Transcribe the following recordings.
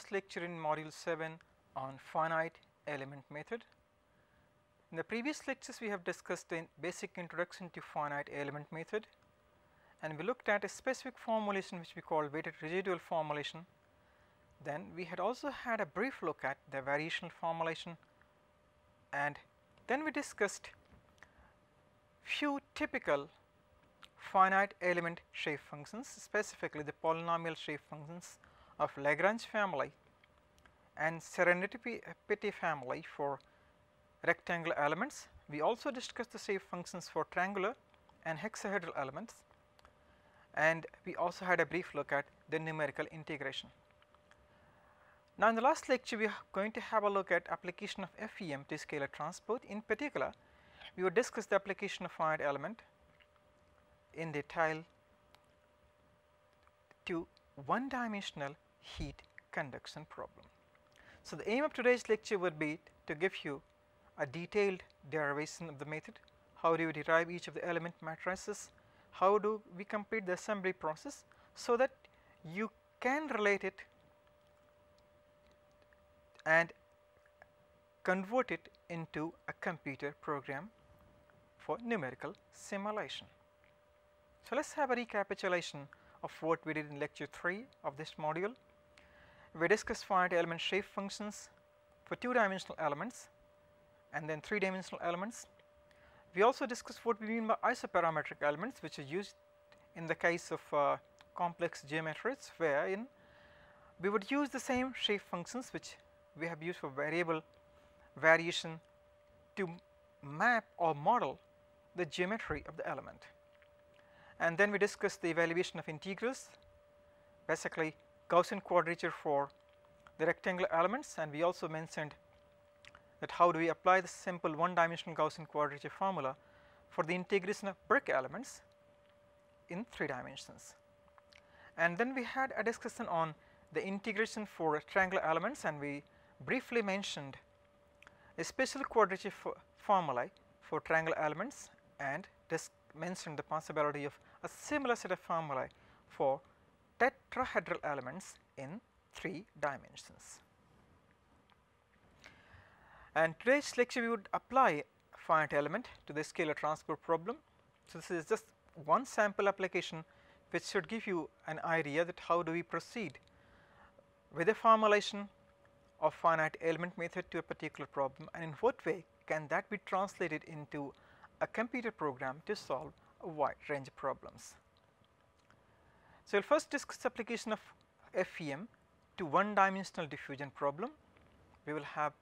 last lecture in module 7 on finite element method. In the previous lectures we have discussed a basic introduction to finite element method, and we looked at a specific formulation which we call weighted residual formulation. Then we had also had a brief look at the variational formulation, and then we discussed few typical finite element shape functions, specifically the polynomial shape functions of Lagrange family and Serendipity family for rectangular elements. We also discussed the shape functions for triangular and hexahedral elements, and we also had a brief look at the numerical integration. Now, in the last lecture we are going to have a look at application of FEM to scalar transport. In particular, we will discuss the application of finite element in detail to one-dimensional heat conduction problem. So, the aim of today's lecture would be to give you a detailed derivation of the method. How do you derive each of the element matrices? How do we complete the assembly process so that you can relate it and convert it into a computer program for numerical simulation. So, let us have a recapitulation of what we did in lecture 3 of this module. We discussed finite element shape functions for 2-dimensional elements and then 3-dimensional elements. We also discussed what we mean by iso-parametric elements, which are used in the case of complex geometries, wherein we would use the same shape functions which we have used for variable variation to map or model the geometry of the element. And then we discussed the evaluation of integrals, basically Gaussian quadrature for the rectangular elements, and we also mentioned that how do we apply the simple one-dimensional Gaussian quadrature formula for the integration of brick elements in 3 dimensions. And then we had a discussion on the integration for triangular elements, and we briefly mentioned a special quadrature formulae for triangular elements, and mentioned the possibility of a similar set of formulae for tetrahedral elements in 3 dimensions. And today's lecture we would apply finite element to the scalar transport problem. So, this is just one sample application which should give you an idea that how do we proceed with a formulation of finite element method to a particular problem, and in what way can that be translated into a computer program to solve a wide range of problems. So, we will first discuss the application of FEM to one-dimensional diffusion problem. We will have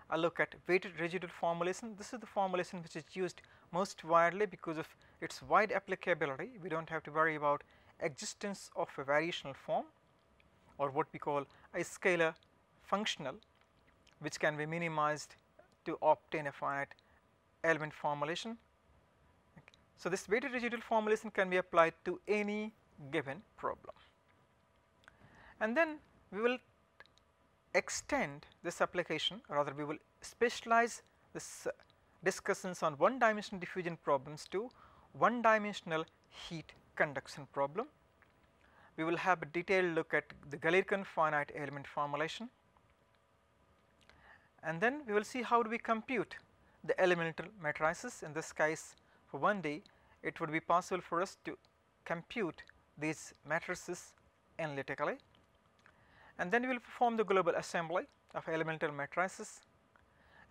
a look at weighted residual formulation. This is the formulation which is used most widely because of its wide applicability. We do not have to worry about existence of a variational form or what we call a scalar functional, which can be minimized to obtain a finite element formulation. So, this weighted residual formulation can be applied to any given problem, and then we will extend this application, or rather we will specialize this discussions on one-dimensional diffusion problems to one-dimensional heat conduction problem. We will have a detailed look at the Galerkin finite element formulation, and then we will see how do we compute the elemental matrices. In this case, for 1D it would be possible for us to compute these matrices analytically, and then we will perform the global assembly of elemental matrices,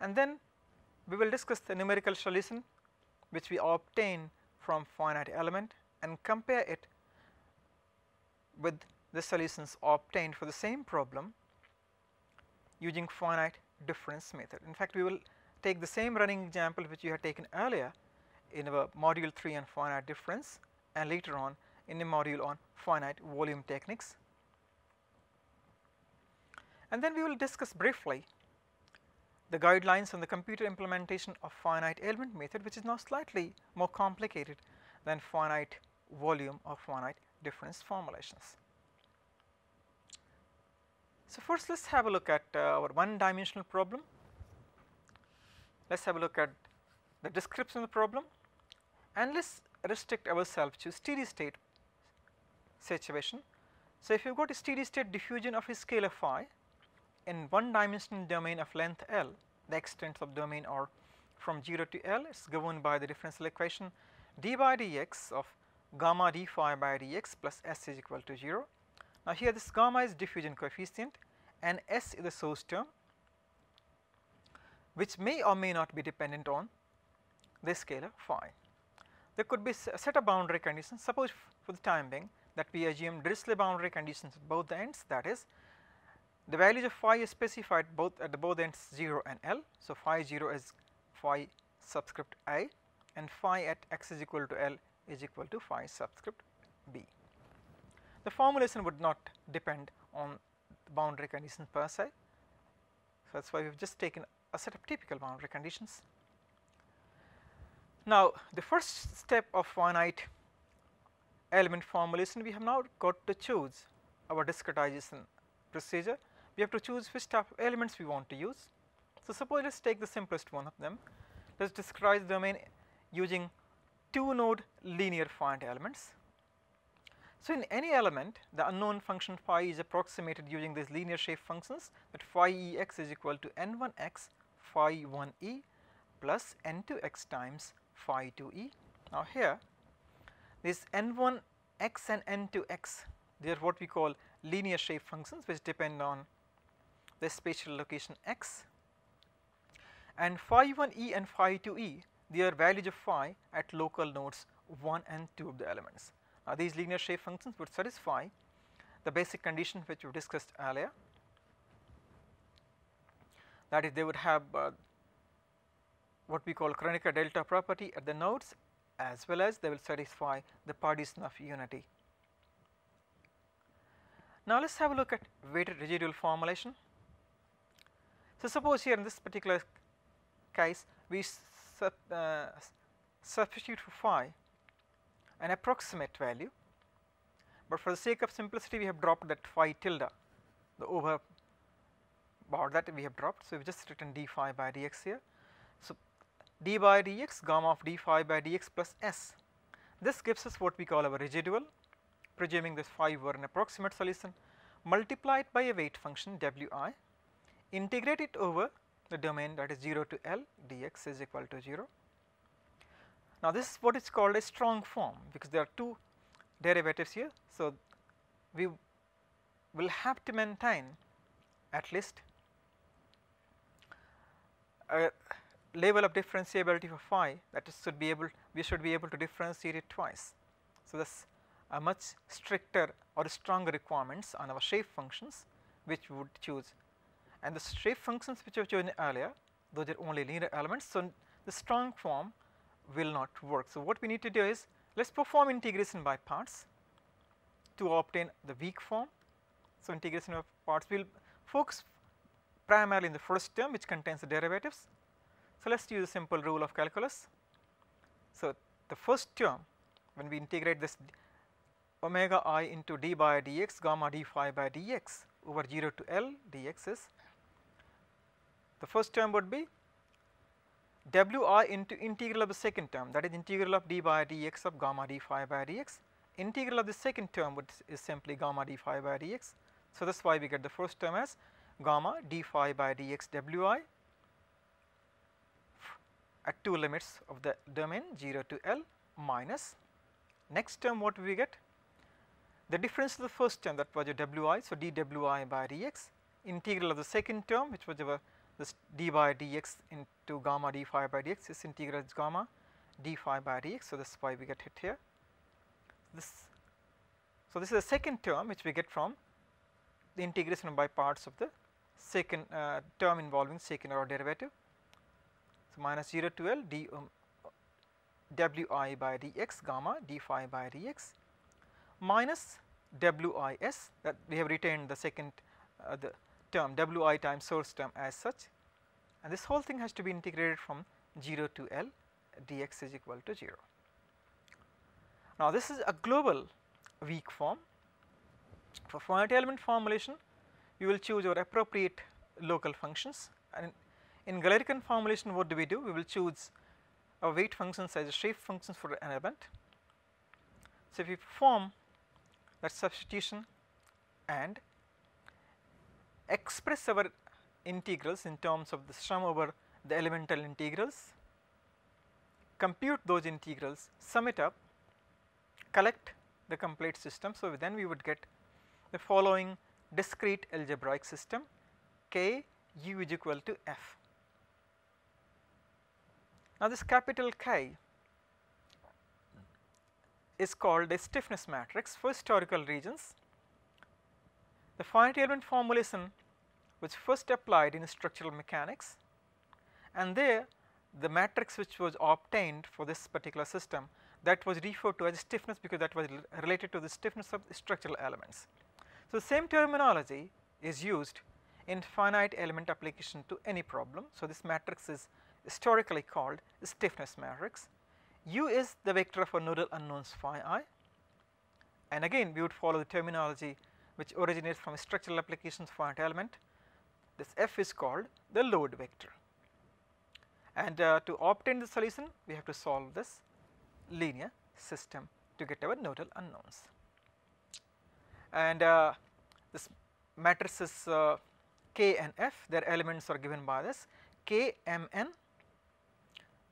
and then we will discuss the numerical solution which we obtain from finite element and compare it with the solutions obtained for the same problem using finite difference method. In fact, we will take the same running example which you had taken earlier in our module 3 on finite difference, and later on in a module on finite volume techniques. And then we will discuss briefly the guidelines on the computer implementation of finite element method, which is now slightly more complicated than finite volume or finite difference formulations. So, first let us have a look at our one-dimensional problem. Let us have a look at the description of the problem, and let us restrict ourselves to steady state situation. So, if you have got a steady state diffusion of a scalar phi, in one dimensional domain of length L, the extents of domain are from 0 to L. It is governed by the differential equation d by dx of gamma d phi by dx plus s is equal to 0. Now, here this gamma is diffusion coefficient and s is the source term, which may or may not be dependent on the scalar phi. There could be a set of boundary conditions. Suppose for the time being that we assume Dirichlet boundary conditions at both the ends, that is, the values of phi is specified both at both ends 0 and L. So, phi 0 is phi subscript I and phi at x is equal to L is equal to phi subscript b. The formulation would not depend on the boundary conditions per se. So, that is why we have just taken a set of typical boundary conditions. Now, the first step of finite element formulation, we have now got to choose our discretization procedure. We have to choose which type of elements we want to use. So, suppose let us take the simplest one of them. Let us discretize the domain using 2 node linear finite elements. So, in any element the unknown function phi is approximated using these linear shape functions, that phi e x is equal to n1x phi 1e plus n2x times phi 2e. Now, here this n1x and n2x, they are what we call linear shape functions which depend on the spatial location x, and phi 1e and phi 2e, they are values of phi at local nodes 1 and 2 of the elements. Now, these linear shape functions would satisfy the basic condition which we discussed earlier, that is, they would have what we call Kronecker delta property at the nodes, as well as they will satisfy the partition of unity. Now, let us have a look at weighted residual formulation. So, suppose here in this particular case we substitute for phi an approximate value, but for the sake of simplicity we have dropped that phi tilde, the over bar that we have dropped. So, we have just written d phi by dx here. So, d by dx gamma of d phi by dx plus s, this gives us what we call our residual, presuming this phi were an approximate solution, multiplied by a weight function wi, integrate it over the domain, that is 0 to L, dx is equal to 0. Now, this is what is called a strong form, because there are 2 derivatives here. So, we will have to maintain at least a level of differentiability for phi, that is we should be able to differentiate it twice. So, this a much stricter or stronger requirements on our shape functions which we would choose, and the shape functions which we have chosen earlier, those are only linear elements. So, the strong form will not work. So, what we need to do is let us perform integration by parts to obtain the weak form. So, integration of parts, we will focus primarily in the first term which contains the derivatives. So, let us use a simple rule of calculus. So, the first term, when we integrate this omega I into d by dx gamma d phi by dx over 0 to L dx is, the first term would be wi into integral of the second term, that is integral of d by dx of gamma d phi by dx. Integral of the second term is simply gamma d phi by dx. So, that is why we get the first term as gamma d phi by dx wi at 2 limits of the domain 0 to L minus next term what we get, the difference of the first term, that was your wi. So, d wi by dx, integral of the second term which was our this d by dx into gamma d phi by dx, this integral is gamma d phi by dx. So, this is why we get it here. So, this is the second term which we get from the integration by parts of the second term involving second order derivative. So, minus 0 to L d wi by dx gamma d phi by dx minus wis, that we have retained the second the term wi times source term as such, and this whole thing has to be integrated from 0 to L dx is equal to 0. Now, this is a global weak form. For finite element formulation, you will choose your appropriate local functions, and in Galerkin formulation what do? We will choose our weight functions as shape functions for an element. So, if we perform that substitution and express our integrals in terms of the sum over the elemental integrals, compute those integrals, sum it up, collect the complete system. So, then we would get the following discrete algebraic system K u is equal to f. Now, this capital K is called a stiffness matrix for historical regions. The finite element formulation was first applied in structural mechanics, and there the matrix which was obtained for this particular system, that was referred to as stiffness because that was related to the stiffness of structural elements. So, same terminology is used in finite element application to any problem. So, this matrix is historically called stiffness matrix. U is the vector of a nodal unknowns phi I, and again we would follow the terminology which originates from structural applications finite element. This f is called the load vector, and to obtain the solution we have to solve this linear system to get our nodal unknowns. And this matrices K and F, their elements are given by this K m n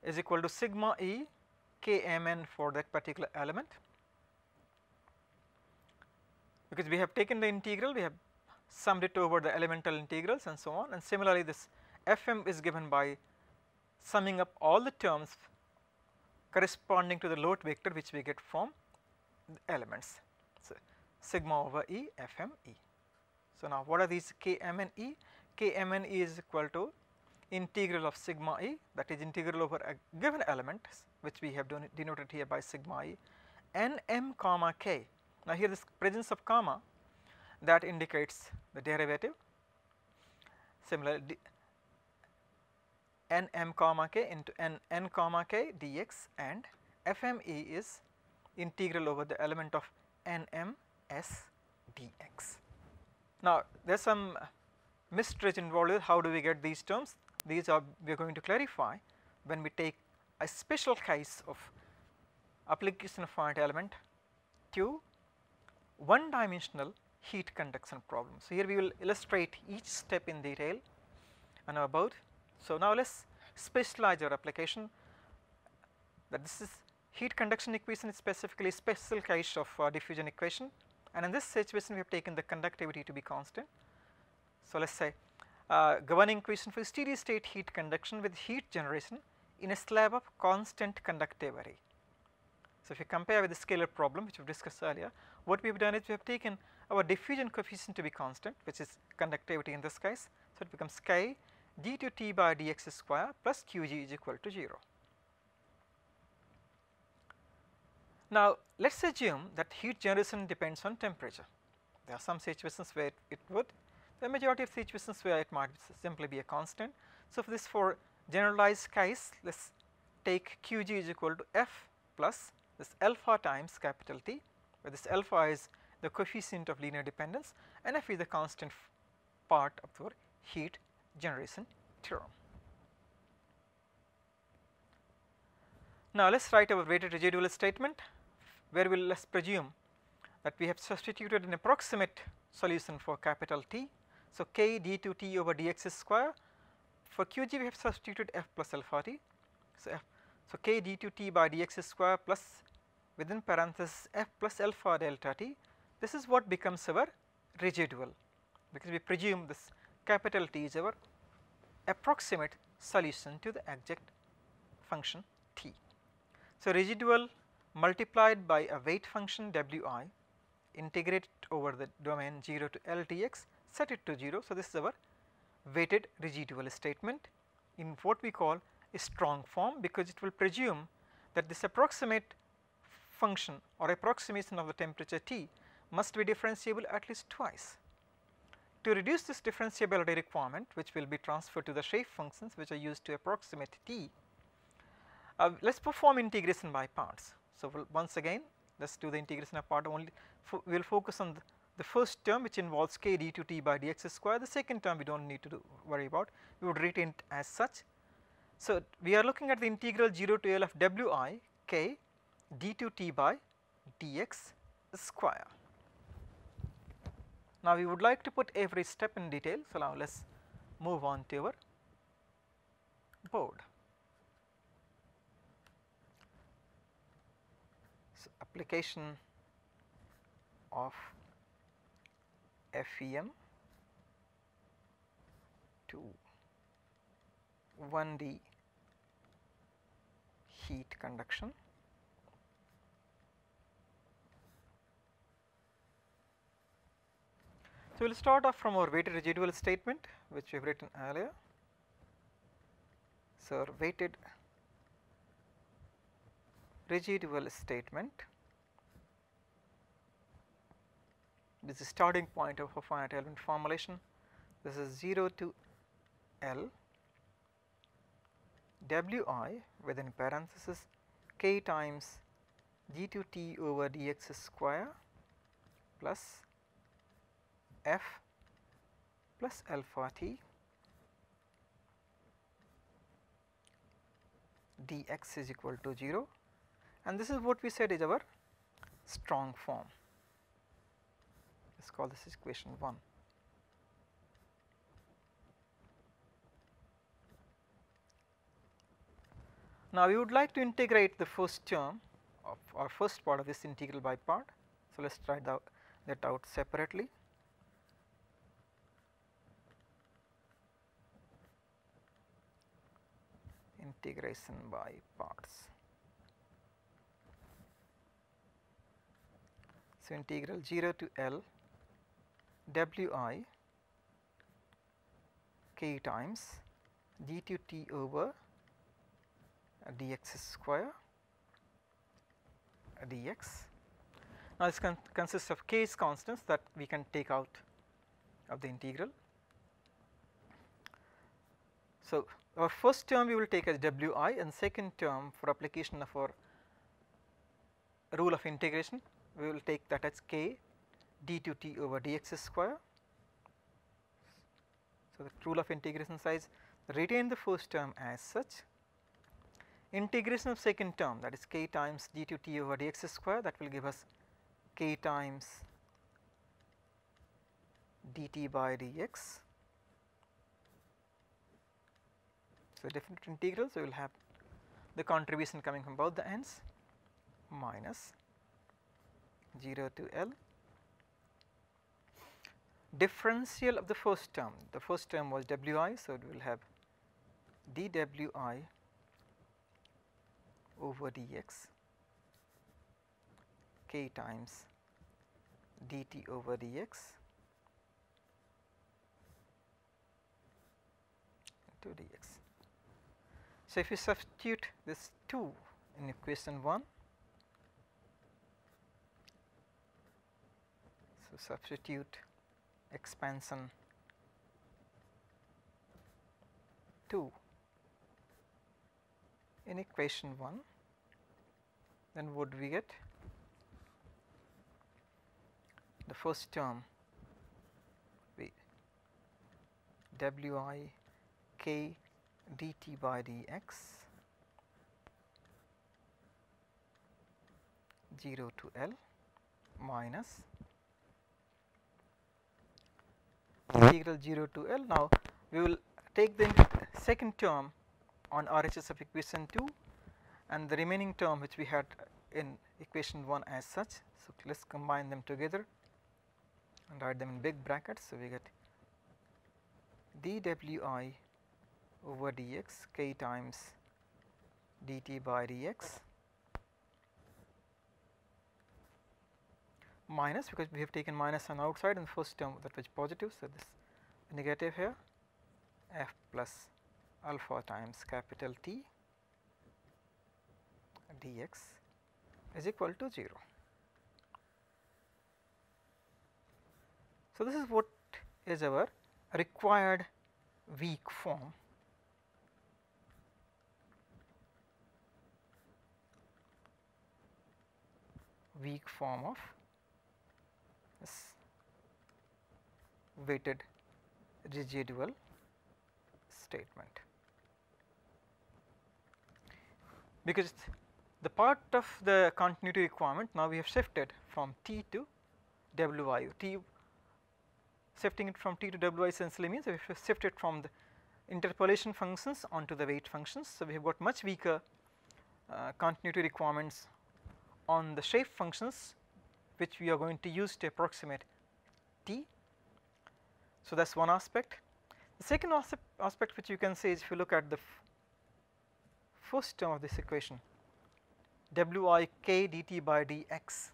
is equal to sigma E K m n for that particular element, because we have taken the integral, we have summed it over the elemental integrals and so on, and similarly this f m is given by summing up all the terms corresponding to the load vector which we get from the elements. So, sigma over E f m E. So, now what are these K m n E? K m n E is equal to integral of sigma E, that is integral over a given element which we have denoted here by sigma E n m comma k. Now, here this presence of comma that indicates the derivative. Similarly, n m comma k into n comma k dx, and f m E is integral over the element of n m s dx. Now, there is some mystery involved with how do we get these terms. These are we are going to clarify when we take a special case of application of finite element to one dimensional heat conduction problem. So, here we will illustrate each step in detail and about. So, now let us specialize our application, that this is heat conduction equation is specifically special case of diffusion equation, and in this situation we have taken the conductivity to be constant. So, let us say governing equation for steady state heat conduction with heat generation in a slab of constant conductivity. So, if you compare with the scalar problem which we discussed earlier, what we have done is we have taken our diffusion coefficient to be constant, which is conductivity in this case. So, it becomes k d2t by dx square plus qg is equal to 0. Now, let us assume that heat generation depends on temperature. There are some situations where it would, the majority of situations where it might simply be a constant. So, for this for generalized case, let us take qg is equal to f plus this alpha times capital T, where this alpha is the coefficient of linear dependence and f is the constant part of our heat generation theorem. Now, let us write our weighted residual statement, where we will let us presume that we have substituted an approximate solution for capital T. So, k d2t over dx square. For qg we have substituted f plus alpha t. So, k d2t by dx square plus within parenthesis f plus alpha delta t. This is what becomes our residual, because we presume this capital T is our approximate solution to the exact function t. So, residual multiplied by a weight function wi, integrate over the domain 0 to L dx, set it to 0. So, this is our weighted residual statement in what we call a strong form, because it will presume that this approximate function or approximation of the temperature T must be differentiable at least twice. To reduce this differentiability requirement, which will be transferred to the shape functions which are used to approximate T, let us perform integration by parts. So, once again let us do the integration of part only, we will focus on the first term which involves k d2t by dx square. The second term we do not need to worry about, we would retain it as such. So, we are looking at the integral 0 to L of wi k d2t by dx square. Now, we would like to put every step in detail. So, now let us move on to our board. So, application of FEM to 1D heat conduction. So, we will start off from our weighted residual statement, which we have written earlier. So, our weighted residual statement, this is the starting point of a finite element formulation. This is 0 to L Wi within parenthesis k times d to t over dx square plus f plus alpha t dx is equal to 0, and this is what we said is our strong form. Let us call this equation 1. Now, we would like to integrate the first term of our first part of this integral by part. So, let us try that out separately. Integration by parts. So, integral 0 to L Wi k times d to t over dx square dx. Now, this consists of k's constants that we can take out of the integral. So, our first term we will take as Wi, and second term for application of our rule of integration we will take that as k d to t over dx square. So, the rule of integration says retain the first term as such. Integration of second term, that is k times d to t over dx square, that will give us k times dt by dx. So, definite integral. So, we will have the contribution coming from both the ends minus 0 to L differential of the first term. The first term was Wi, so we will have dWi over dx k times dt over dx into dx. So, if you substitute this 2 in equation 1, so substitute expansion 2 in equation 1, then what do we get? The first term Wi k dt by dx 0 to L minus integral 0 to L. Now, we will take the second term on RHS of equation 2 and the remaining term which we had in equation 1 as such. So, let us combine them together and write them in big brackets. So, we get dWi over dx k times dt by dx minus, because we have taken minus on outside and first term that was positive. So, this negative here f plus alpha times capital T dx is equal to 0. So, this is what is our required weak form of this weighted residual statement, because the part of the continuity requirement now we have shifted from T to Wi. T Shifting it from T to Wi essentially means if we shift it from the interpolation functions onto the weight functions. So, we have got much weaker continuity requirements on the shape functions which we are going to use to approximate T. So, that is one aspect. The second aspect which you can say is if you look at the first term of this equation, Wi k dt by dx.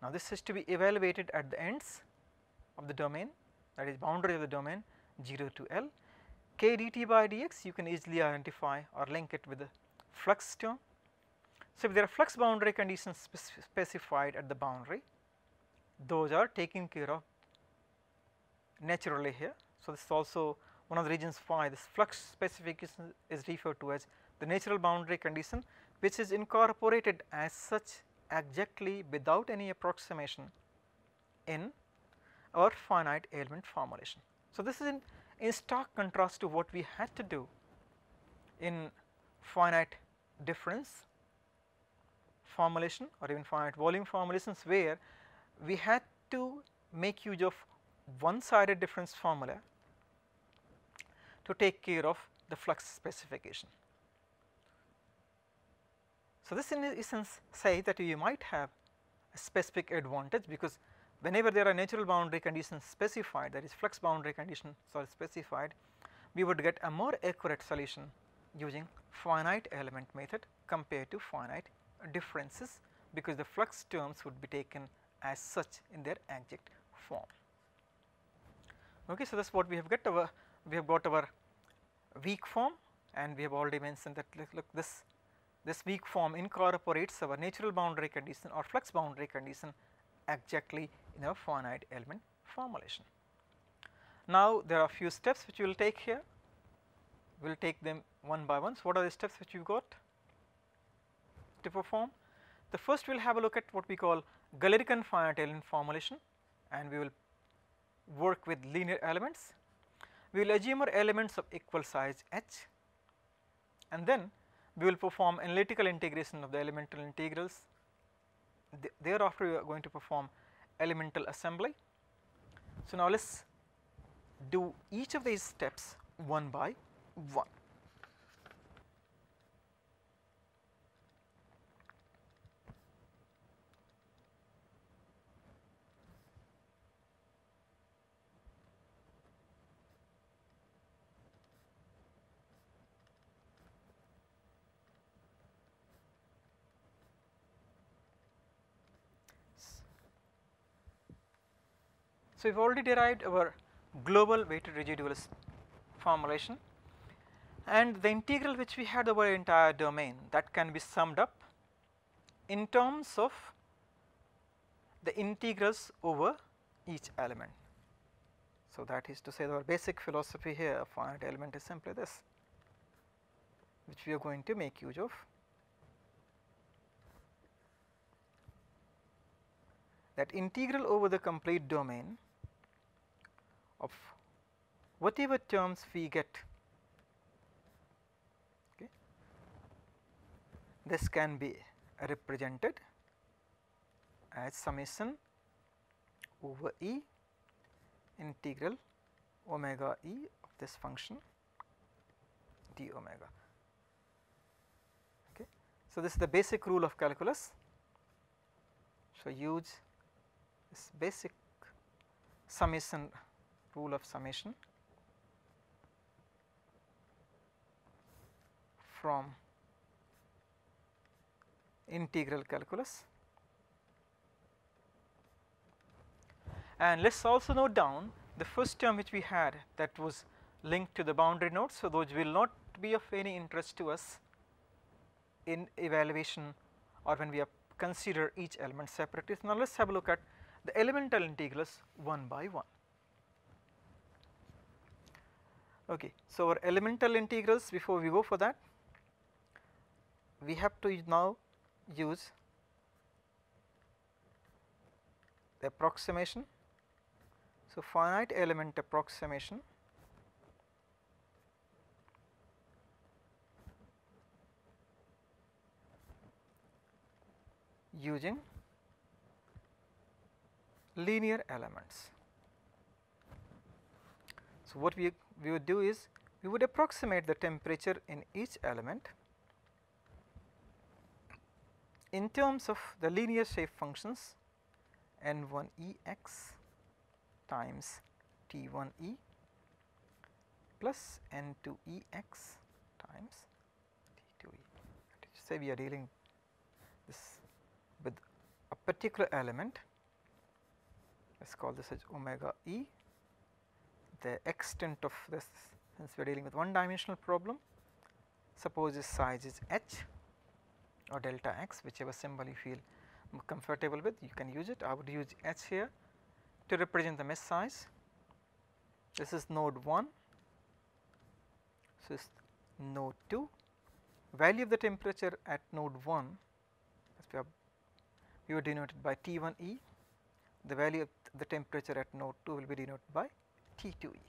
Now, this is to be evaluated at the ends of the domain, that is boundary of the domain 0 to L. K dt by dx you can easily identify or link it with the flux term. So, if there are flux boundary conditions specified at the boundary, those are taken care of naturally here. So, this is also one of the reasons why this flux specification is referred to as the natural boundary condition, which is incorporated as such exactly without any approximation in our finite element formulation. So, this is in stark contrast to what we had to do in finite difference formulation or even finite volume formulations, where we had to make use of one sided difference formula to take care of the flux specification. So, this in essence says that you might have a specific advantage, because whenever there are natural boundary conditions specified, that is flux boundary conditions are specified, we would get a more accurate solution using finite element method compared to finite differences, because the flux terms would be taken as such in their exact form. Okay, so, that is what we have got our weak form, and we have already mentioned that look this weak form incorporates our natural boundary condition or flux boundary condition exactly in our finite element formulation. Now, there are a few steps which we will take here. We will take them one by one. So, what are the steps which we have got to perform? The first we will have a look at what we call Galerkin finite element formulation, and we will work with linear elements. We will assume our elements of equal size h, and then we will perform analytical integration of the elemental integrals. Thereafter, we are going to perform elemental assembly. So, now let us do each of these steps one by one. So, we have already derived our global weighted residuals formulation, and the integral which we had over entire domain, that can be summed up in terms of the integrals over each element. So, that is to say our basic philosophy here of finite element is simply this, which we are going to make use of, that integral over the complete domain of whatever terms we get. Okay. This can be represented as summation over E integral omega E of this function d omega. Okay. So, this is the basic rule of calculus. So, use this basic summation rule of summation from integral calculus, and let us also note down the first term which we had, that was linked to the boundary nodes. So, those will not be of any interest to us in evaluation or when we consider each element separately. Now, let us have a look at the elemental integrals one by one. Okay. So, our elemental integrals, before we go for that, we have to now use the approximation. So, finite element approximation using linear elements. So, what we would do is we would approximate the temperature in each element in terms of the linear shape functions N1ex times T1e plus N2ex times T2e. Say we are dealing this with a particular element, let us call this as omega e. The extent of this, since we are dealing with one dimensional problem, suppose its size is h or delta x, whichever symbol you feel comfortable with, you can use it. I would use h here to represent the mesh size. This is node 1, so this is node 2. Value of the temperature at node 1, as we were denoted by T1e. The value of the temperature at node 2 will be denoted by T2e.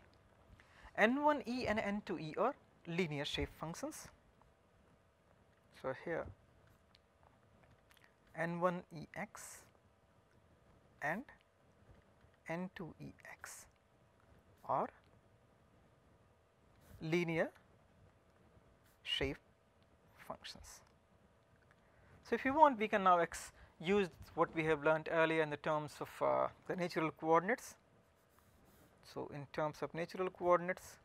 N1e and N2e are linear shape functions. So, here N1ex and N2ex are linear shape functions. So, if you want, we can now use what we have learnt earlier in the terms of the natural coordinates. So, in terms of natural coordinates,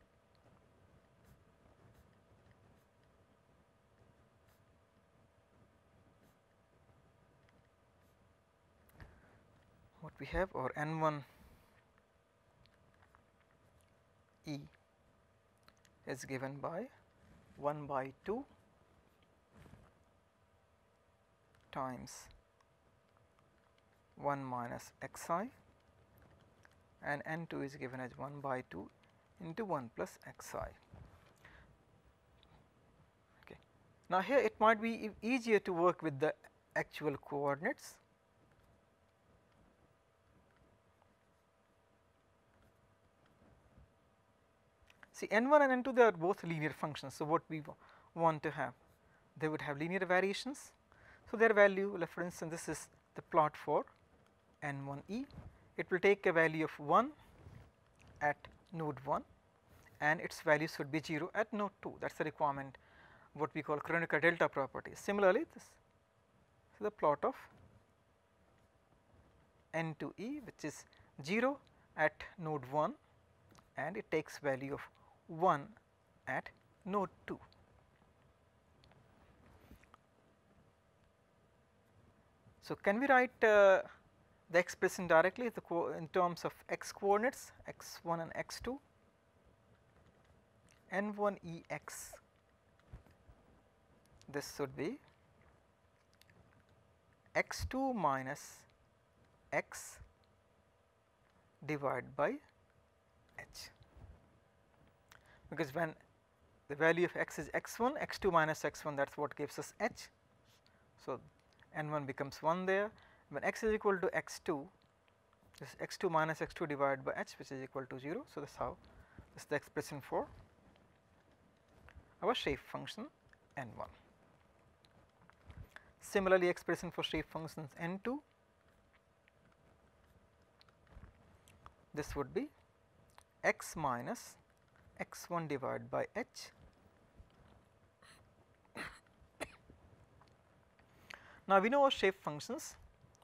what we have, or N1 e is given by 1 by 2 times 1 minus xi, and N2 is given as 1 by 2 into 1 plus xi. Okay. Now, here it might be easier to work with the actual coordinates. See, N1 and N2, they are both linear functions. So, what we want to have, they would have linear variations. So, their value, for instance, this is the plot for N1e. It will take a value of 1 at node 1 and its values should be 0 at node 2. That is the requirement, what we call Kronecker delta property. Similarly, this is the plot of N2e, which is 0 at node 1 and it takes value of 1 at node 2. So, can we write the expression directly in terms of x coordinates, x1 and x2? N1ex, this should be x2 minus x divided by h, because when the value of x is x1, x2 minus x1, that is what gives us h. So, N1 becomes 1 there. When x is equal to x2, this is x2 minus x2 divided by h, which is equal to 0. So, this is how this is the expression for our shape function N1. Similarly, expression for shape functions N2, this would be x minus x1 divided by h. Now, we know our shape functions.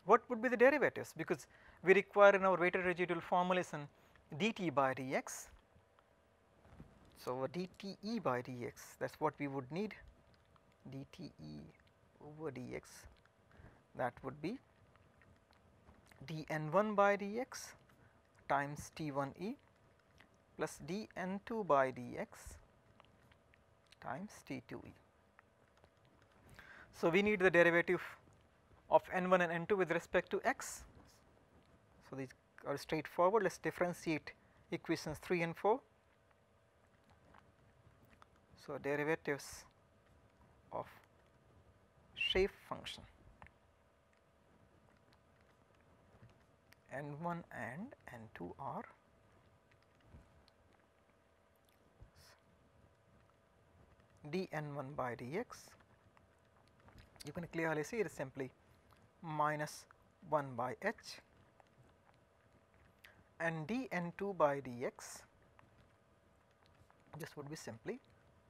What would be the derivatives? Because we require in our weighted residual formulation dt by dx. So, dte by dx, that is what we would need, dte over dx, that would be dn1 by dx times t1e plus dn2 by dx times t2e. So, we need the derivative of n1 and n2 with respect to x. So, these are straightforward. Let us differentiate equations 3 and 4. So, derivatives of shape function n1 and n2 are dn1 by dx, you can clearly see it is simply minus 1 by h, and dn2 by dx this would be simply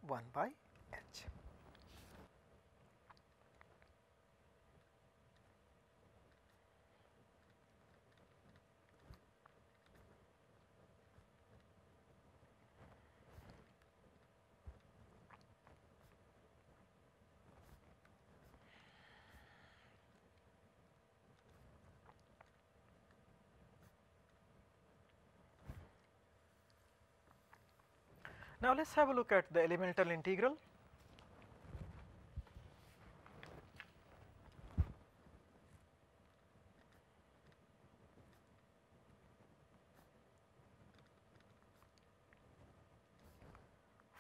1 by h. Now, let us have a look at the elemental integral.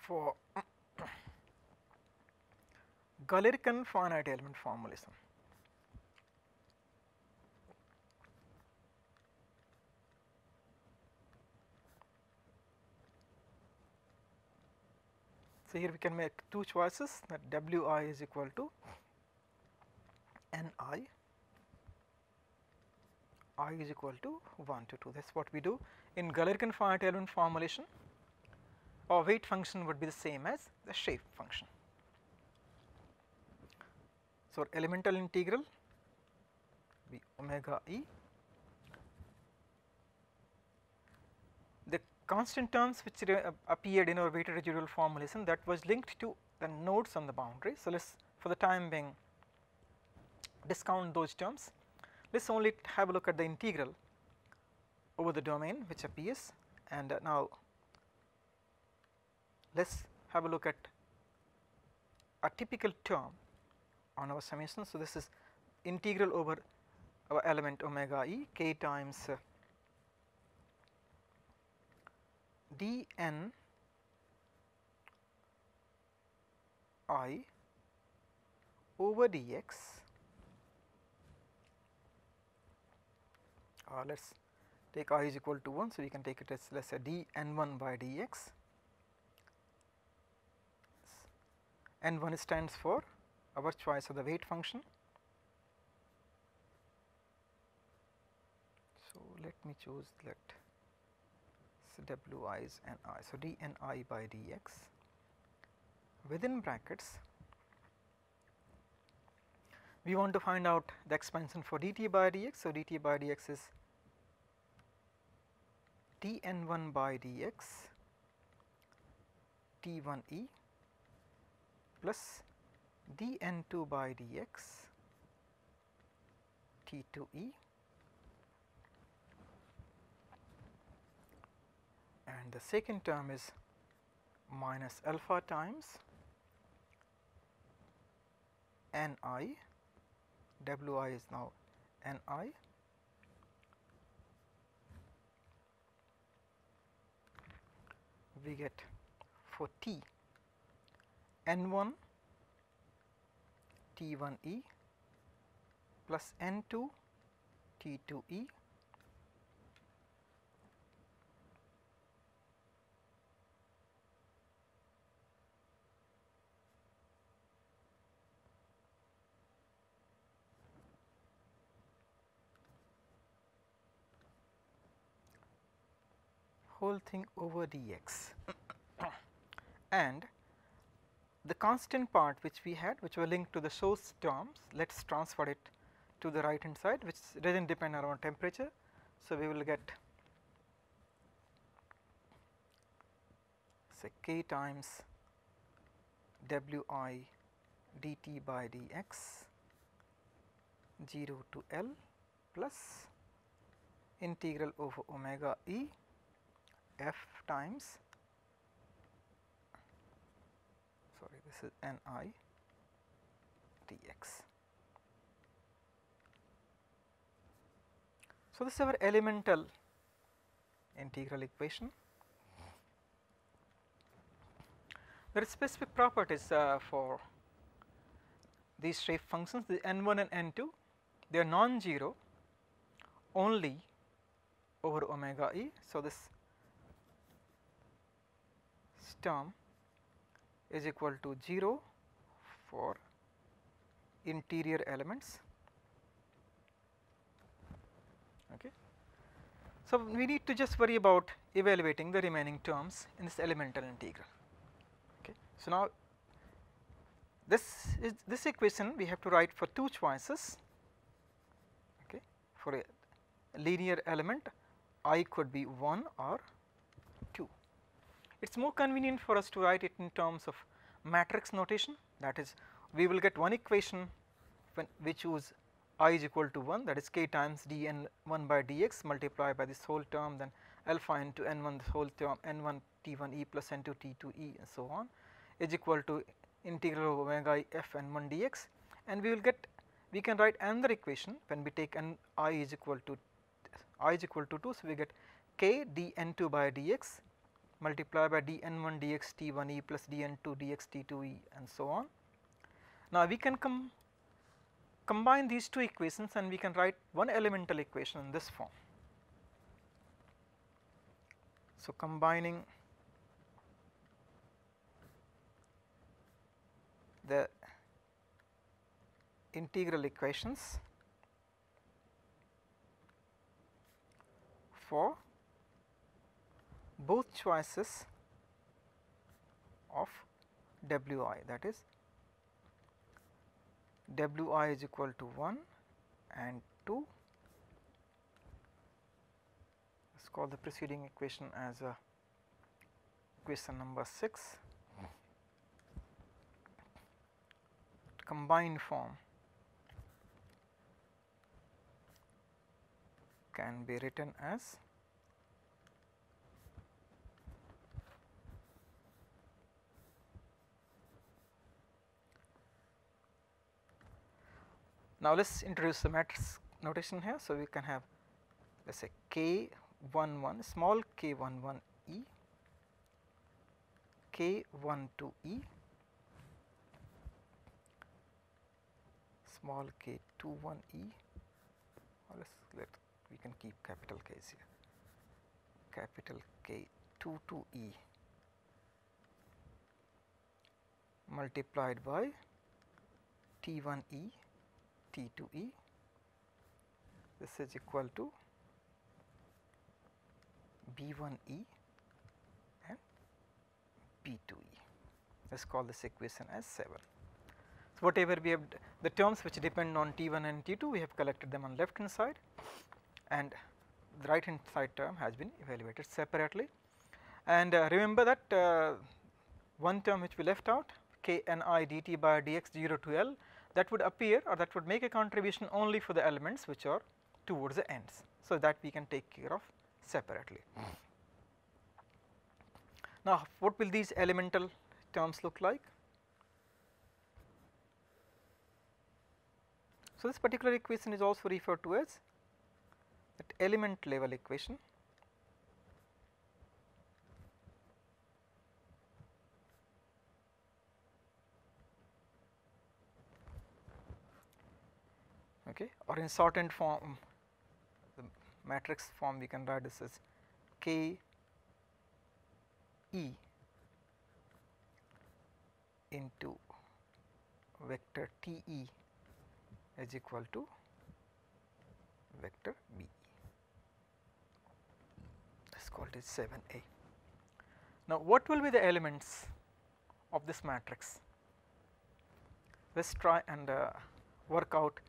For Galerkin finite element formalism. So, here we can make two choices, that Wi is equal to Ni, I is equal to 1 to 2. That is what we do in Galerkin finite element formulation. Our weight function would be the same as the shape function. So, elemental integral be omega e. The constant terms which appeared in our weighted residual formulation, that was linked to the nodes on the boundary. So, let us for the time being discount those terms. Let us only have a look at the integral over the domain which appears, and now let us have a look at a typical term on our summation. So, this is integral over our element omega e k times dn I over dx, let us take I is equal to 1. So, we can take it as let us say dn1 by dx. N1 stands for our choice of the weight function. So, let me choose let Wi is Ni. So, dNi by dx within brackets we want to find out the expansion for dt by dx. So, dt by dx is dn1 by dx t1e plus dn2 by dx t2e, and the second term is minus alpha times Ni, Wi is now Ni we get for t n1 t1e plus n2 t2e whole thing over dx and the constant part which we had, which were linked to the source terms, let us transfer it to the right hand side, which does not depend on temperature. So, we will get say k times Wi dt by dx 0 to L plus integral over omega e f times, sorry, this is Ni dx. So, this is our elemental integral equation. There are specific properties for these shape functions, the n1 and n2, they are non-zero only over omega e. So, this term is equal to 0 for interior elements. Okay. So, we need to just worry about evaluating the remaining terms in this elemental integral. Okay. So, now this equation we have to write for two choices. Okay. For a linear element, I could be 1 or 2. It is more convenient for us to write it in terms of matrix notation, that is we will get one equation when we choose I is equal to 1, that is k times dn1 by dx multiplied by this whole term, then alpha into n1 this whole term n1 t1 e plus n2 t2 e and so on is equal to integral of omega I f n1 dx, and we can write another equation when we take I is equal to 2. So, we get k dn2 by dx multiplied by dn1 dx t1 e plus dn2 dx t2 e and so on. Now, we can combine these two equations and we can write one elemental equation in this form. So, combining the integral equations for both choices of Wi, that is Wi is equal to 1 and 2. Let us call the preceding equation as equation number 6. Combined form can be written as now let us introduce the matrix notation here. So, we can have let us say k11 small k11 e, k12 e, small k21 e, or we can keep capital K's here, capital K22 e multiplied by T1 e, T2 e, this is equal to B1 e and B2 e. Let us call this equation as 7. So, whatever we have the terms which depend on T1 and T2, we have collected them on left hand side, and the right hand side term has been evaluated separately. And remember that one term which we left out, k n I dt by dx 0 to L, that would appear or that would make a contribution only for the elements which are towards the ends. So, that we can take care of separately. Now, what will these elemental terms look like? So, this particular equation is also referred to as that element level equation. Okay, or in shortened form, the matrix form, we can write this as k e into vector T e is equal to vector B. Let us call it 7a. Now, what will be the elements of this matrix? Let us try and work out.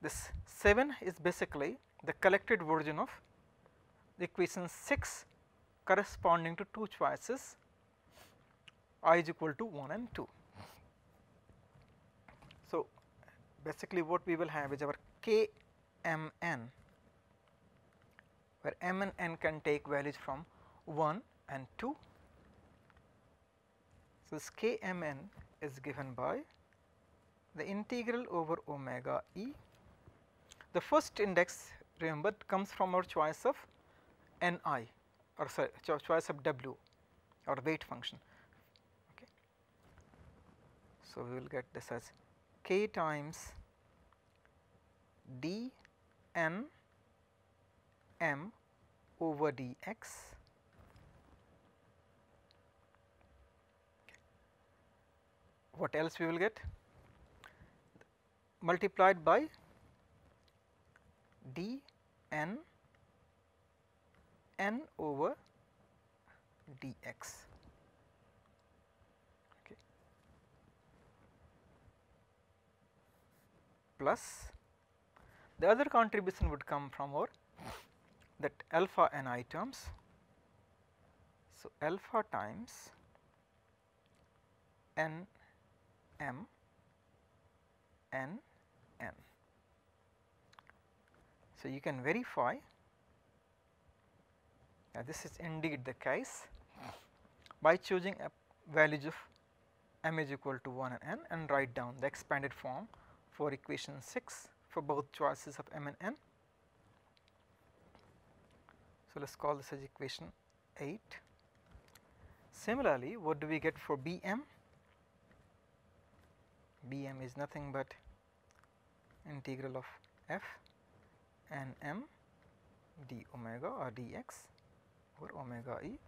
This 7 is basically the collected version of the equation 6 corresponding to two choices I is equal to 1 and 2. So, basically what we will have is our k m n, where m and n can take values from 1 and 2. So, this k m n is given by the integral over omega e. The first index, remember, comes from our choice of n I, or sorry, choice of w or weight function. Okay. So, we will get this as k times d n m over dx. Okay. What else we will get? Multiplied by d n n over dx. Okay. Plus the other contribution would come from our that alpha ni terms. So, alpha times n m n n. So, you can verify that this is indeed the case by choosing a values of m is equal to 1 and n, and write down the expanded form for equation 6 for both choices of m and n. So, let us call this as equation 8. Similarly, what do we get for Bm? Bm is nothing but integral of f n m d omega or dx over omega e.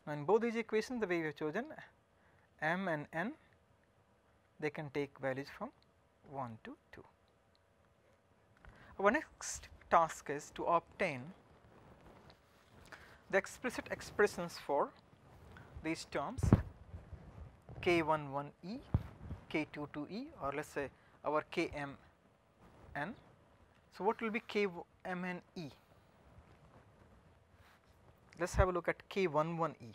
Now, in both these equations the way we have chosen m and n, they can take values from 1 to 2. Our next task is to obtain the explicit expressions for these terms k11e, k22e, or let us say our kmn. So, what will be kmn e? Let us have a look at k11e.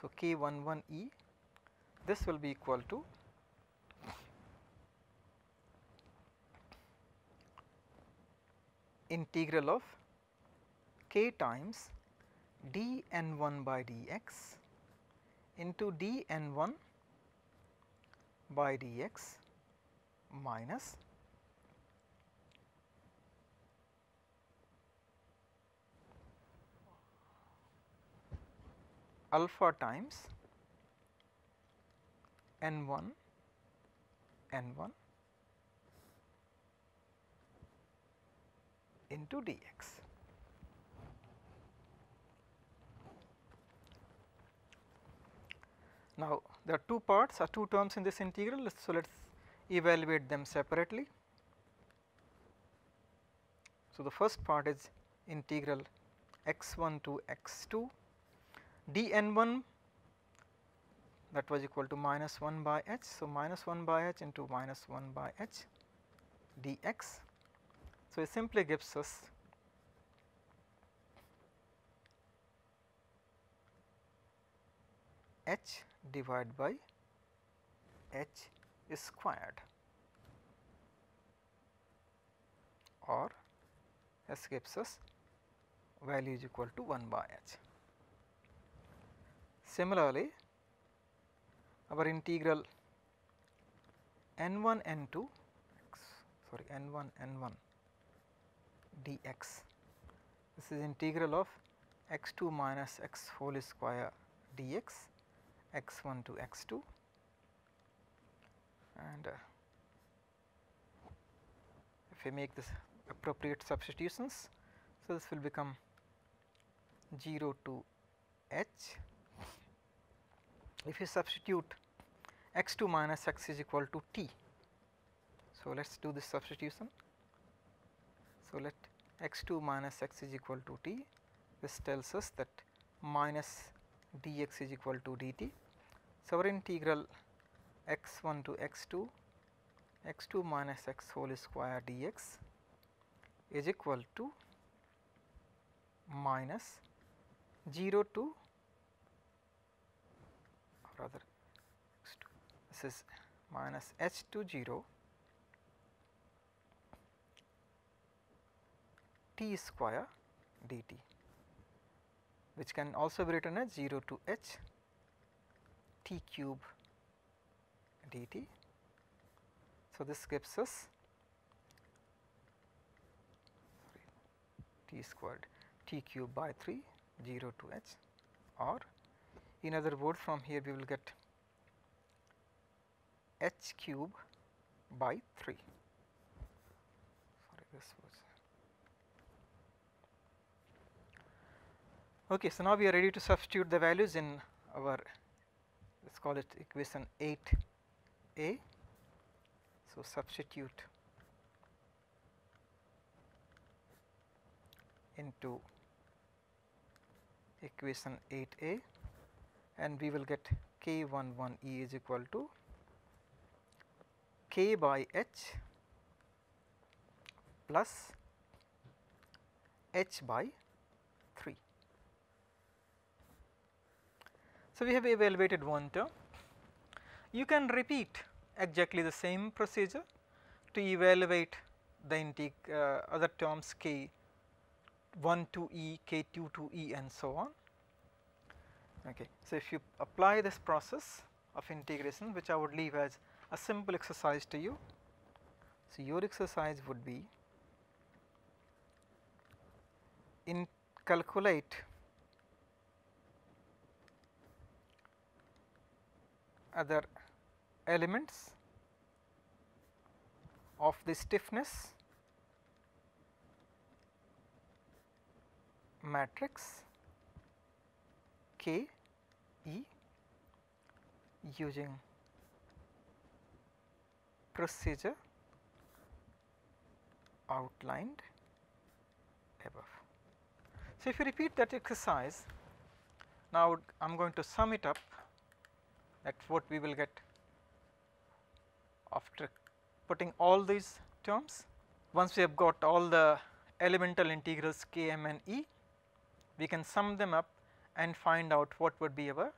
So, k11e, this will be equal to integral of k times dn1 by dx into dn1 by dx minus alpha times n1 into dx. Now, there are two parts or two terms in this integral, so let us evaluate them separately. So, the first part is integral x1 to x2 dn1, that was equal to minus 1 by h. So, minus 1 by h into minus 1 by h dx. So, it simply gives us h divided by h squared, or this gives us value is equal to 1 by h. Similarly, our integral n1 n2 n1 dx, this is integral of x2 minus x whole square dx, x1 to x2, and if we make this appropriate substitutions, so this will become 0 to h. If you substitute x2 minus x is equal to t, so let us do this substitution. So, let x2 minus x is equal to t, this tells us that minus dx is equal to dt. So, our integral x1 to x2, x2 minus x whole square dx is equal to minus 0 to, or rather x2, this is minus h to 0 t square dt, which can also be written as 0 to h t cube dt. So, this gives us t squared t cube by 3 0 to h, or in other words from here we will get h cube by 3. Sorry, this was okay. So, now we are ready to substitute the values in our, let us call it equation 8a. So, substitute into equation 8a, and we will get K11E is equal to K by H plus H by 3. So, we have evaluated one term. You can repeat exactly the same procedure to evaluate the other terms K1 to E, K2 to E and so on. Okay. So, if you apply this process of integration, which I would leave as a simple exercise to you. So, your exercise would be calculate other elements of the stiffness matrix K E using procedure outlined above. So, if you repeat that exercise, now I am going to sum it up. That is what we will get after putting all these terms. Once we have got all the elemental integrals K, M and E, we can sum them up and find out what would be our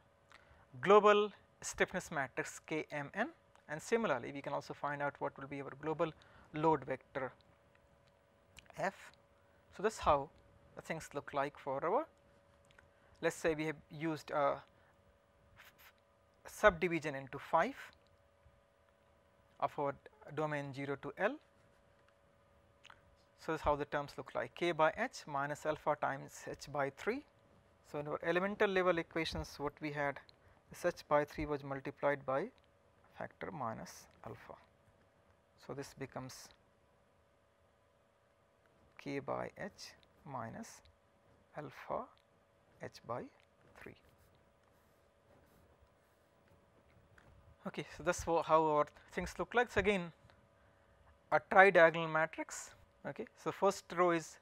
global stiffness matrix K, M, N, and similarly we can also find out what will be our global load vector F. So, that is how the things look like for our, let us say we have used a subdivision into 5 of our domain 0 to L. So, this is how the terms look like K by H minus alpha times H by 3. So, in our elemental level equations what we had, this H by 3 was multiplied by factor minus alpha. So, this becomes K by H minus alpha H by 3. Okay, so that is how our things look like. So, again a tridiagonal matrix. Okay, so, first row is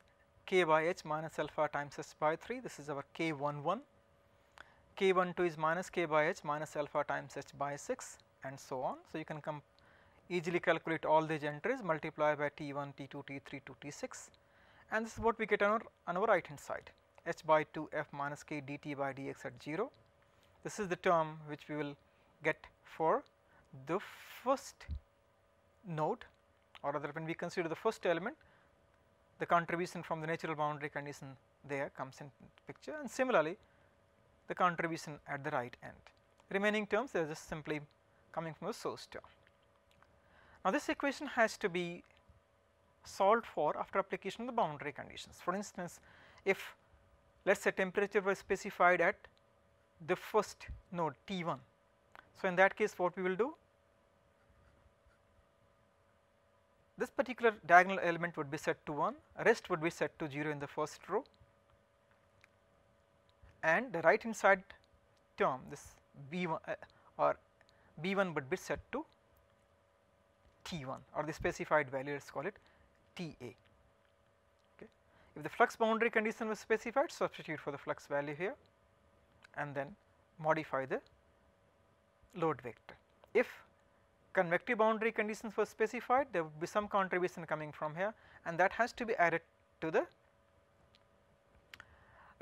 K by H minus alpha times H by 3, this is our K11, K12 is minus K by H minus alpha times H by 6 and so on. So, you can easily calculate all these entries, multiply by T1, T2, T3 to T6, and this is what we get on our right hand side, H by 2 F minus K dt by dx at 0. This is the term which we will get for the first node, or rather when we consider the first element, the contribution from the natural boundary condition there comes in picture, and similarly the contribution at the right end. Remaining terms they are just simply coming from the source term. Now, this equation has to be solved for after application of the boundary conditions. For instance, if let us say temperature was specified at the first node T1. So, in that case what we will do, this particular diagonal element would be set to 1, rest would be set to 0 in the first row, and the right hand side term this B1 or B1 would be set to T1 or the specified value, let us call it TA. Okay. If the flux boundary condition was specified, substitute for the flux value here and then modify the load vector. If convective boundary conditions were specified, there would be some contribution coming from here, and that has to be added to the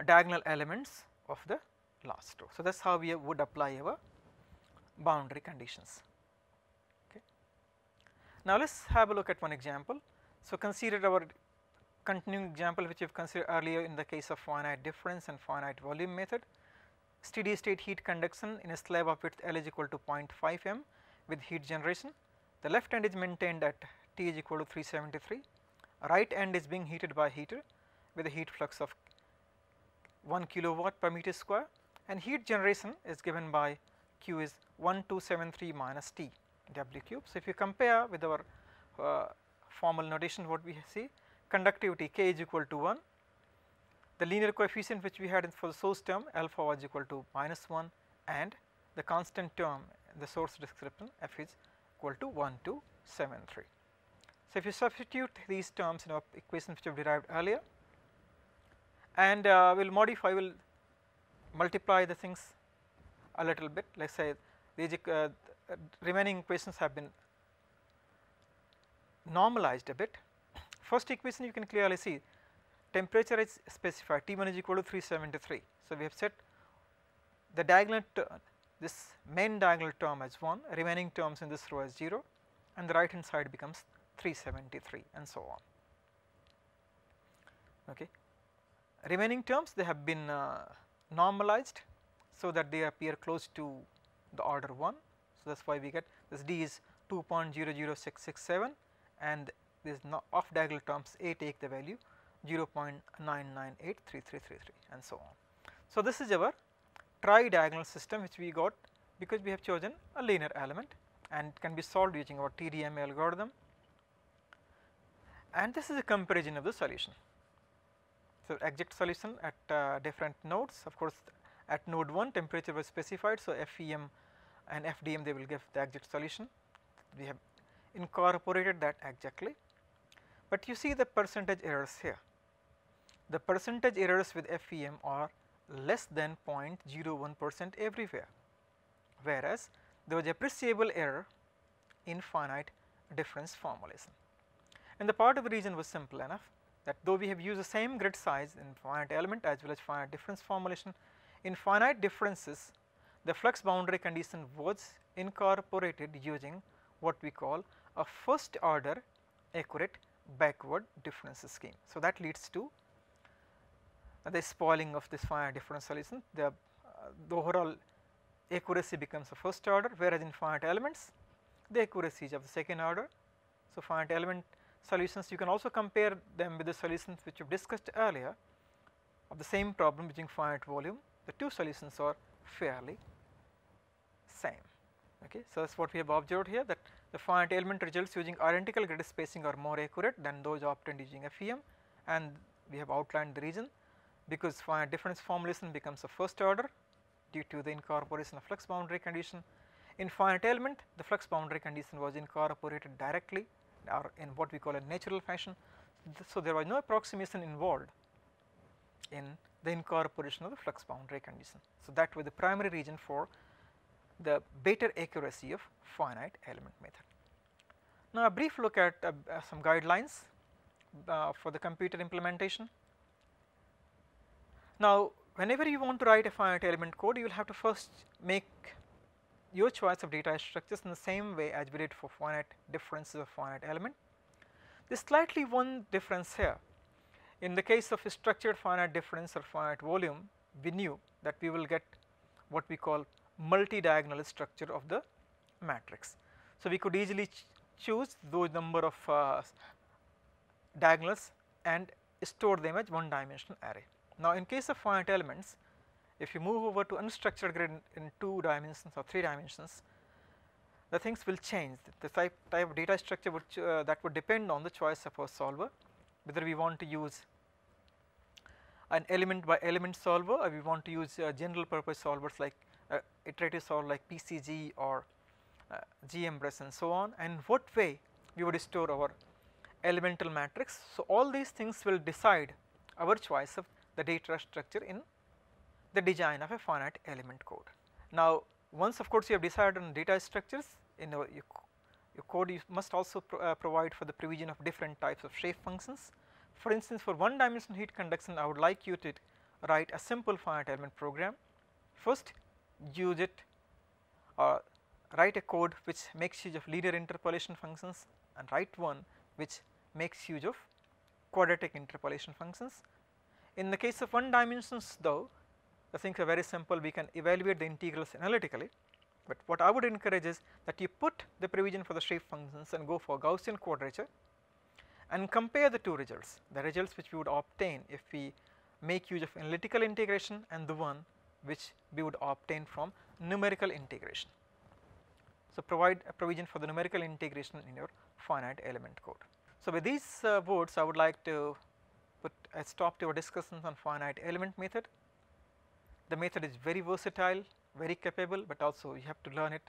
diagonal elements of the last row. So, that is how we would apply our boundary conditions. Okay. Now, let us have a look at one example. So, consider our continuing example which we have considered earlier in the case of finite difference and finite volume method. Steady state heat conduction in a slab of width L is equal to 0.5 m with heat generation. The left end is maintained at T is equal to 373, right end is being heated by heater with a heat flux of 1 kilowatt per meter square, and heat generation is given by Q is 1273 minus T W cube. So, if you compare with our formal notation, what we see, conductivity K is equal to 1, the linear coefficient which we had for the source term alpha was equal to -1, and the constant term the source description F is equal to 1273. So, if you substitute these terms in our equations which we have derived earlier, and we will modify, we will multiply the things a little bit. Let us say these remaining equations have been normalized a bit. First equation you can clearly see temperature is specified, T1 is equal to 373. So, we have set the diagonal this main diagonal term as 1, remaining terms in this row as 0, and the right hand side becomes 373 and so on. Okay. Remaining terms they have been normalized so that they appear close to the order 1. So, that is why we get this D is 2.00667 and this off diagonal terms A take the value 0.9983333 and so on. So, this is our tri-diagonal system which we got because we have chosen a linear element and it can be solved using our TDM algorithm, and this is a comparison of the solution. So, exact solution at different nodes. Of course, at node 1 temperature was specified, so FEM and FDM they will give the exact solution. We have incorporated that exactly, but you see the percentage errors here. The percentage errors with FEM are less than 0.01% everywhere, whereas there was appreciable error in finite difference formulation. And the part of the reason was simple enough that though we have used the same grid size in finite element as well as finite difference formulation, in finite differences the flux boundary condition was incorporated using what we call a first order accurate backward difference scheme. So, that leads to the spoiling of this finite difference solution. The overall accuracy becomes a first order, whereas in finite elements the accuracy is of the second order. So, finite element solutions you can also compare them with the solutions which we have discussed earlier of the same problem using finite volume. The two solutions are fairly same. Okay. So, that is what we have observed here, that the finite element results using identical grid spacing are more accurate than those obtained using FEM, and we have outlined the reason because finite difference formulation becomes a first order due to the incorporation of flux boundary condition. In finite element the flux boundary condition was incorporated directly or in what we call a natural fashion. So, there was no approximation involved in the incorporation of the flux boundary condition. So, that was the primary reason for the better accuracy of finite element method. Now, a brief look at some guidelines for the computer implementation. Now, whenever you want to write a finite element code, you will have to first make your choice of data structures in the same way as we did for finite differences of finite element. There is slightly one difference here. In the case of a structured finite difference or finite volume, we knew that we will get what we call multi-diagonal structure of the matrix. So, we could easily choose those number of diagonals and store them as one dimensional array. Now, in case of finite elements, if you move over to unstructured grid in 2 dimensions or 3 dimensions, the things will change. The type of data structure would that would depend on the choice of our solver, whether we want to use an element by element solver or we want to use general purpose solvers like iterative solver like PCG or GMBRES and so on, and what way we would store our elemental matrix. So, all these things will decide our choice of the data structure in the design of a finite element code. Now, once of course you have decided on data structures in your code, you must also provide for the provision of different types of shape functions. For instance, for one dimensional heat conduction, I would like you to write a simple finite element program. First use it write a code which makes use of linear interpolation functions, and write one which makes use of quadratic interpolation functions. In the case of one dimensions though, the things are very simple, we can evaluate the integrals analytically, but what I would encourage is that you put the provision for the shape functions and go for Gaussian quadrature and compare the two results, the results which we would obtain if we make use of analytical integration and the one which we would obtain from numerical integration. So, provide a provision for the numerical integration in your finite element code. So, with these words I would like to put a stop to our discussions on finite element method. The method is very versatile, very capable, but also you have to learn it,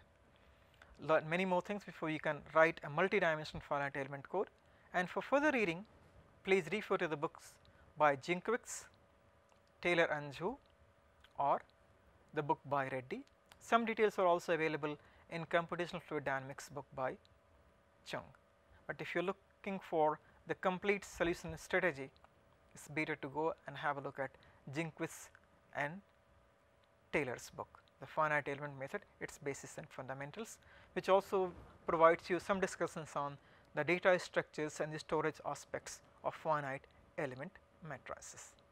learn many more things before you can write a multi-dimensional finite element code. And for further reading, please refer to the books by Jinkiewicz, Taylor and Zhu or the book by Reddy. Some details are also available in computational fluid dynamics book by Chung, but if you are looking for the complete solution strategy, it is better to go and have a look at Jinquist and Taylor's book, the finite element method, its basis and fundamentals, which also provides you some discussions on the data structures and the storage aspects of finite element matrices.